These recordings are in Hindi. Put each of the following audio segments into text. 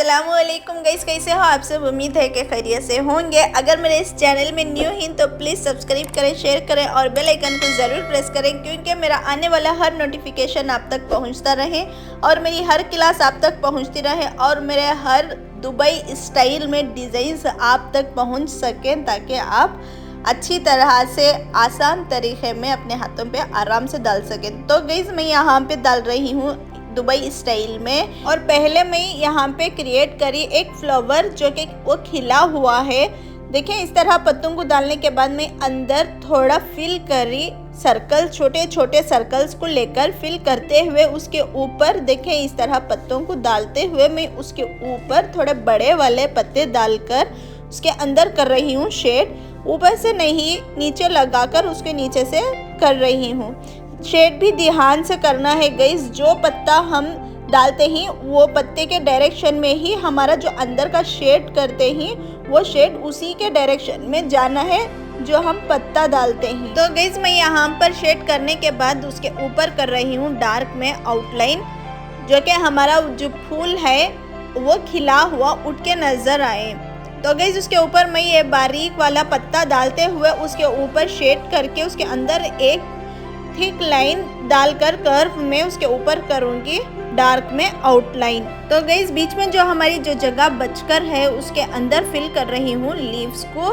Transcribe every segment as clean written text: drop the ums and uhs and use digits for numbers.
अस्सलामुअलैकुम गाइस, कैसे हो आप सब। उम्मीद है कि खैरियत से होंगे। अगर मेरे इस चैनल में न्यू हैं तो प्लीज़ सब्सक्राइब करें, शेयर करें और बेल आइकन को ज़रूर प्रेस करें, क्योंकि मेरा आने वाला हर नोटिफिकेशन आप तक पहुंचता रहे और मेरी हर क्लास आप तक पहुंचती रहे और मेरे हर दुबई स्टाइल में डिज़ाइंस आप तक पहुँच सकें, ताकि आप अच्छी तरह से आसान तरीके में अपने हाथों पे आराम से डाल सकें। तो गाइस मैं यहाँ पे डाल रही हूँ दुबई स्टाइल में, और पहले मैं यहाँ पे क्रिएट करी एक फ्लावर जो कि वो खिला हुआ है। देखिए इस तरह पत्तों को डालने के बाद मैं अंदर थोड़ा फिल करी सर्कल, छोटे छोटे सर्कल्स को लेकर फिल करते हुए उसके ऊपर देखें इस तरह पत्तों को डालते हुए मैं उसके ऊपर थोड़े बड़े वाले पत्ते डालकर उसके अंदर कर रही हूँ शेड। ऊपर से नहीं, नीचे लगाकर उसके नीचे से कर रही हूँ शेड। भी ध्यान से करना है गाइस, जो पत्ता हम डालते ही वो पत्ते के डायरेक्शन में ही हमारा जो अंदर का शेड करते ही वो शेड उसी के डायरेक्शन में जाना है जो हम पत्ता डालते हैं। तो गाइस मैं यहाँ पर शेड करने के बाद उसके ऊपर कर रही हूँ डार्क में आउटलाइन, जो कि हमारा जो फूल है वो खिला हुआ उठ के नज़र आए। तो गाइस उसके ऊपर मैं ये बारीक वाला पत्ता डालते हुए उसके ऊपर शेड करके उसके अंदर एक थिक लाइन डालकर कर्व में उसके ऊपर करूँगी डार्क में आउटलाइन। तो गाइस बीच में जो हमारी जो जगह बचकर है उसके अंदर फिल कर रही हूँ लीव्स को।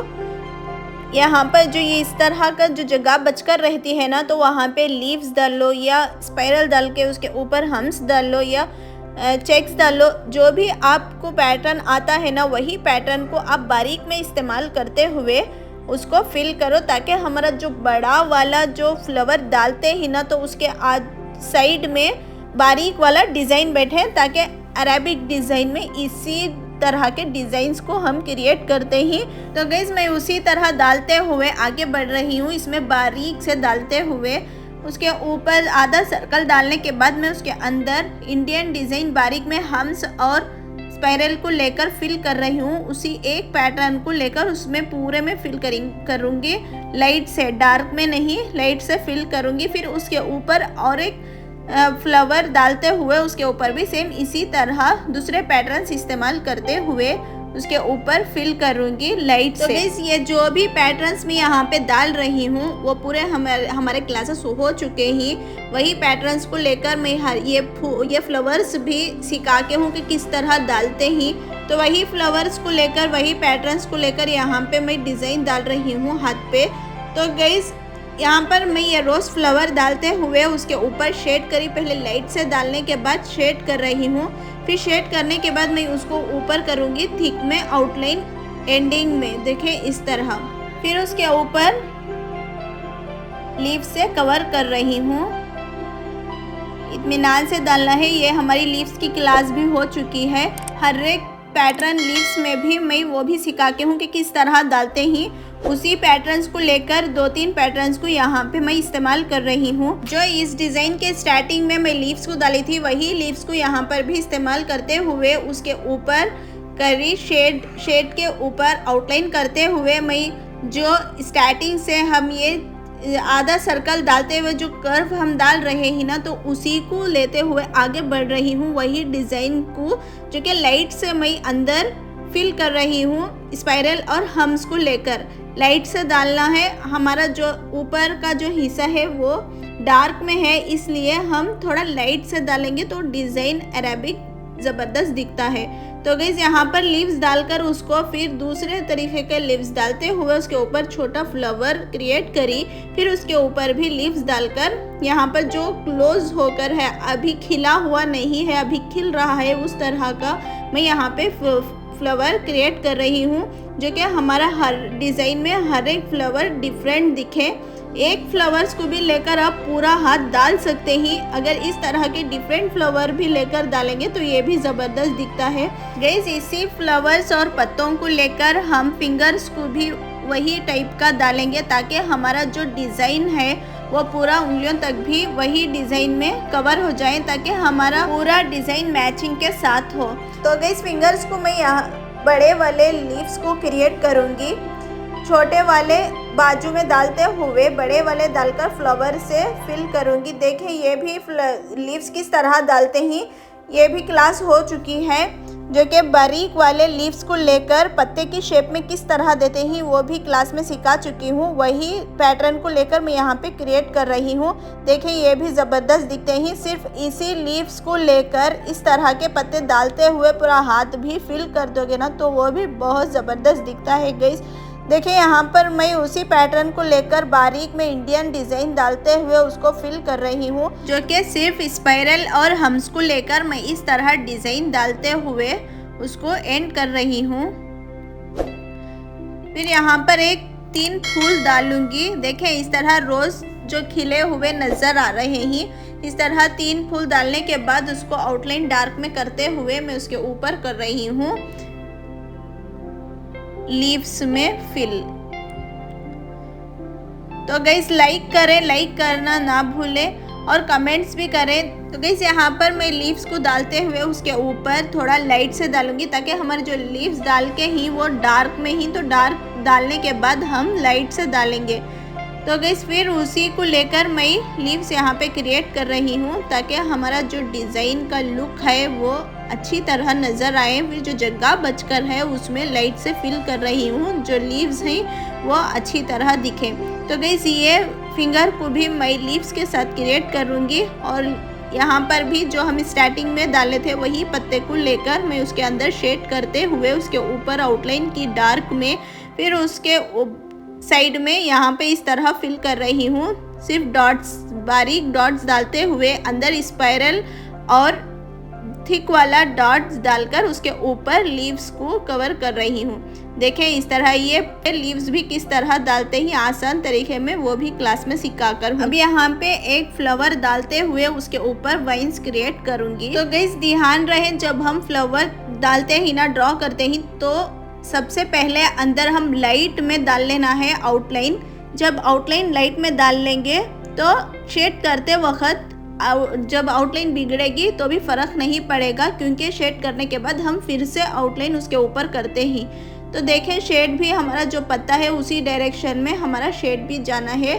यहाँ पर जो ये इस तरह का जो जगह बचकर रहती है ना, तो वहाँ पे लीव्स डाल लो या स्पाइरल डाल के उसके ऊपर हम्स डाल लो या चेक्स डाल लो। जो भी आपको पैटर्न आता है ना, वही पैटर्न को आप बारीक में इस्तेमाल करते हुए उसको फिल करो, ताकि हमारा जो बड़ा वाला जो फ्लावर डालते ही ना तो उसके साइड में बारीक वाला डिज़ाइन बैठे, ताकि अरेबिक डिज़ाइन में इसी तरह के डिज़ाइंस को हम क्रिएट करते ही। तो गाइस मैं उसी तरह डालते हुए आगे बढ़ रही हूँ, इसमें बारीक से डालते हुए उसके ऊपर आधा सर्कल डालने के बाद मैं उसके अंदर इंडियन डिज़ाइन बारीक में हम्स और स्पाइरल को लेकर फिल कर रही हूँ। उसी एक पैटर्न को लेकर उसमें पूरे में फिल करूँगी, लाइट से, डार्क में नहीं, लाइट से फिल करूँगी। फिर उसके ऊपर और एक फ्लावर डालते हुए उसके ऊपर भी सेम इसी तरह दूसरे पैटर्न्स इस्तेमाल करते हुए उसके ऊपर फिल करूँगी लाइट से। तो ये जो भी पैटर्न्स मैं यहाँ पे डाल रही हूँ वो पूरे हमारे क्लासेस हो चुके ही। वही पैटर्न्स को लेकर मैं ये फ्लावर्स भी सिखा के हूँ कि किस तरह डालते ही। तो वही फ्लावर्स को लेकर, वही पैटर्न्स को लेकर यहाँ पे मैं डिज़ाइन डाल रही हूँ हाथ पे। तो गाइस यहाँ पर मैं ये रोज़ फ्लावर डालते हुए उसके ऊपर शेड करी, पहले लाइट से डालने के बाद शेड कर रही हूँ। फिर शेड करने के बाद मैं उसको ऊपर करूँगी थिक में आउटलाइन एंडिंग में, देखें इस तरह। फिर उसके ऊपर लीफ से कवर कर रही हूँ। इत्मीनान से डालना है। ये हमारी लीव्स की क्लास भी हो चुकी है। हर एक पैटर्न लीव्स में भी मैं वो भी सिखा के हूँ कि किस तरह डालते ही। उसी पैटर्न्स को लेकर 2-3 पैटर्न्स को यहाँ पे मैं इस्तेमाल कर रही हूँ। जो इस डिज़ाइन के स्टार्टिंग में मैं लीव्स को डाली थी, वही लीव्स को यहाँ पर भी इस्तेमाल करते हुए उसके ऊपर करी शेड के ऊपर आउटलाइन करते हुए मैं जो स्टार्टिंग से हम ये आधा सर्कल डालते हुए जो कर्व हम डाल रहे हैं ना, तो उसी को लेते हुए आगे बढ़ रही हूँ। वही डिज़ाइन को जो कि लाइट से मैं अंदर फिल कर रही हूँ, स्पाइरल और हम्स को लेकर लाइट से डालना है। हमारा जो ऊपर का जो हिस्सा है वो डार्क में है, इसलिए हम थोड़ा लाइट से डालेंगे तो डिज़ाइन अरेबिक ज़बरदस्त दिखता है। तो गाइस यहाँ पर लीव्स डालकर उसको फिर दूसरे तरीके के लीव्स डालते हुए उसके ऊपर छोटा फ्लावर क्रिएट करी। फिर उसके ऊपर भी लीव्स डालकर यहाँ पर जो क्लोज होकर है, अभी खिला हुआ नहीं है, अभी खिल रहा है, उस तरह का मैं यहाँ पे फ्लावर क्रिएट कर रही हूँ, जो कि हमारा हर डिज़ाइन में हर एक फ्लावर डिफरेंट दिखे। एक फ्लावर्स को भी लेकर आप पूरा हाथ डाल सकते ही। अगर इस तरह के डिफरेंट फ्लावर भी लेकर डालेंगे तो ये भी ज़बरदस्त दिखता है। गाइस इसी फ्लावर्स और पत्तों को लेकर हम फिंगर्स को भी वही टाइप का डालेंगे, ताकि हमारा जो डिज़ाइन है वो पूरा उंगलियों तक भी वही डिज़ाइन में कवर हो जाए, ताकि हमारा पूरा डिज़ाइन मैचिंग के साथ हो। तो गाइस फिंगर्स को मैं यहाँ बड़े वाले लीव्स को क्रिएट करूँगी, छोटे वाले बाजू में डालते हुए बड़े वाले डालकर फ्लावर से फिल करूँगी। देखें ये भी लीव्स किस तरह डालते ही, ये भी क्लास हो चुकी है। जो कि बारीक वाले लीव्स को लेकर पत्ते की शेप में किस तरह देते हैं वो भी क्लास में सिखा चुकी हूँ। वही पैटर्न को लेकर मैं यहाँ पे क्रिएट कर रही हूँ। देखिए ये भी ज़बरदस्त दिखते हैं। सिर्फ इसी लीव्स को लेकर इस तरह के पत्ते डालते हुए पूरा हाथ भी फिल कर दोगे ना तो वो भी बहुत ज़बरदस्त दिखता है गाइस। देखिए यहाँ पर मैं उसी पैटर्न को लेकर बारीक में इंडियन डिज़ाइन डालते हुए उसको फिल कर रही हूँ, जो कि सिर्फ स्पाइरल और हम्स को लेकर मैं इस तरह डिज़ाइन डालते हुए उसको एंड कर रही हूँ। फिर यहाँ पर एक 3 फूल डालूंगी। देखें इस तरह रोज़ जो खिले हुए नज़र आ रहे हैं, इस तरह 3 फूल डालने के बाद उसको आउटलाइन डार्क में करते हुए मैं उसके ऊपर कर रही हूँ लीव्स में फिल। तो गाइस लाइक करें, लाइक करना ना भूलें और कमेंट्स भी करें। तो गाइस यहाँ पर मैं लीव्स को डालते हुए उसके ऊपर थोड़ा लाइट से डालूंगी ताकि हमारे जो लीव्स डाल के ही वो डार्क में ही, तो डार्क डालने के बाद हम लाइट से डालेंगे। तो गाइस फिर उसी को लेकर मैं लीव्स यहाँ पे क्रिएट कर रही हूँ ताकि हमारा जो डिज़ाइन का लुक है वो अच्छी तरह नज़र आए। फिर जो जगह बचकर है उसमें लाइट से फिल कर रही हूँ, जो लीव्स हैं वो अच्छी तरह दिखे। तो गाइस ये फिंगर को भी मैं लीव्स के साथ क्रिएट करूँगी और यहाँ पर भी जो हम स्टार्टिंग में डाले थे वही पत्ते को लेकर मैं उसके अंदर शेड करते हुए उसके ऊपर आउटलाइन की डार्क में, फिर उसके साइड में यहाँ पे इस तरह फिल कर रही हूँ। सिर्फ डॉट्स, बारीक डॉट्स डालते हुए अंदर स्पाइरल और थिक वाला डॉट्स डालकर उसके ऊपर लीव्स को कवर कर रही हूँ। देखें इस तरह ये लीव्स भी किस तरह डालते ही आसान तरीके में, वो भी क्लास में सिखा कर। अब यहाँ पे एक फ्लावर डालते हुए उसके ऊपर वाइन्स क्रिएट करूँगी। तो गाइस ध्यान रहे जब हम फ्लावर डालते ही ना, ड्रॉ करते ही, तो सबसे पहले अंदर हम लाइट में डाल लेना है आउटलाइन। जब आउटलाइन लाइट में डाल लेंगे तो शेड करते वक्त जब आउटलाइन बिगड़ेगी तो भी फ़र्क नहीं पड़ेगा, क्योंकि शेड करने के बाद हम फिर से आउटलाइन उसके ऊपर करते ही। तो देखें शेड भी हमारा जो पत्ता है उसी डायरेक्शन में हमारा शेड भी जाना है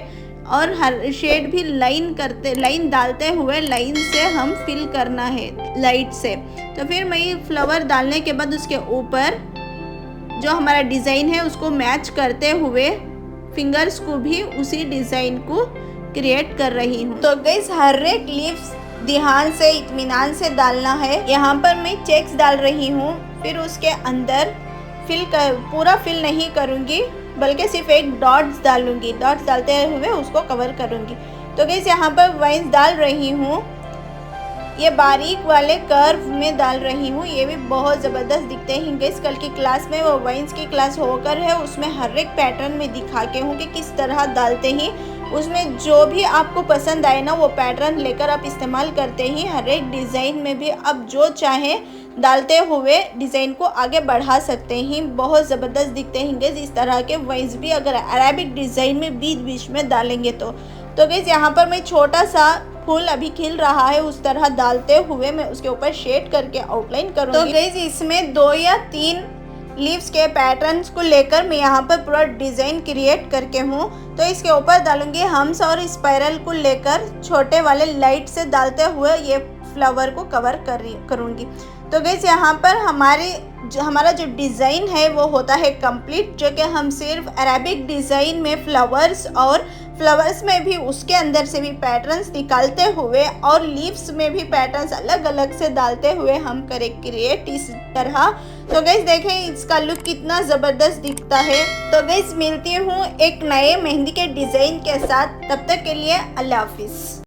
और हर शेड भी लाइन डालते हुए लाइन से हम फिल करना है लाइट से। तो फिर मैं फ्लावर डालने के बाद उसके ऊपर जो हमारा डिज़ाइन है उसको मैच करते हुए फिंगर्स को भी उसी डिज़ाइन को क्रिएट कर रही हूँ। तो गाइस हर एक लीव्स ध्यान से, इत्मीनान से डालना है। यहाँ पर मैं चेक्स डाल रही हूँ, फिर उसके अंदर पूरा फिल नहीं करूँगी बल्कि सिर्फ एक डॉट्स डालूंगी। डॉट्स डालते हुए उसको कवर करूँगी। तो गाइस यहाँ पर वाइन्स डाल रही हूँ, ये बारीक वाले कर्व में डाल रही हूँ। ये भी बहुत ज़बरदस्त दिखते हैं गाइस। कल की क्लास में वो वाइन्स की क्लास होकर है, उसमें हर एक पैटर्न में दिखा के हूँ कि किस तरह डालते हैं। उसमें जो भी आपको पसंद आए ना वो पैटर्न लेकर आप इस्तेमाल करते ही हर एक डिज़ाइन में भी आप जो चाहें डालते हुए डिज़ाइन को आगे बढ़ा सकते हैं। बहुत ज़बरदस्त दिखते हैं गाइस इस तरह के वाइन्स भी, अगर अरेबिक डिज़ाइन में बीच बीच में डालेंगे तो गाइस यहाँ पर मैं छोटा सा फूल अभी खिल रहा है उस तरह डालते हुए मैं उसके ऊपर शेड करके आउटलाइन करूँगी। तो गाइस इसमें 2 या 3 लीव्स के पैटर्न्स को लेकर मैं यहाँ पर पूरा डिज़ाइन क्रिएट करके हूँ। तो इसके ऊपर डालूंगी हम्स और स्पाइरल को लेकर छोटे वाले लाइट से डालते हुए ये फ्लावर को कवर करूँगी। तो गाइस यहाँ पर हमारा जो डिज़ाइन है वो होता है कंप्लीट, जो कि हम सिर्फ अरेबिक डिज़ाइन में फ्लावर्स में भी उसके अंदर से भी पैटर्न्स निकालते हुए और लीव्स में भी पैटर्न्स अलग अलग से डालते हुए हम करें क्रिएट इस तरह। तो गाइस देखें इसका लुक कितना ज़बरदस्त दिखता है। तो गाइस मिलती हूँ एक नए मेहंदी के डिज़ाइन के साथ, तब तक के लिए अल्लाह हाफिज़।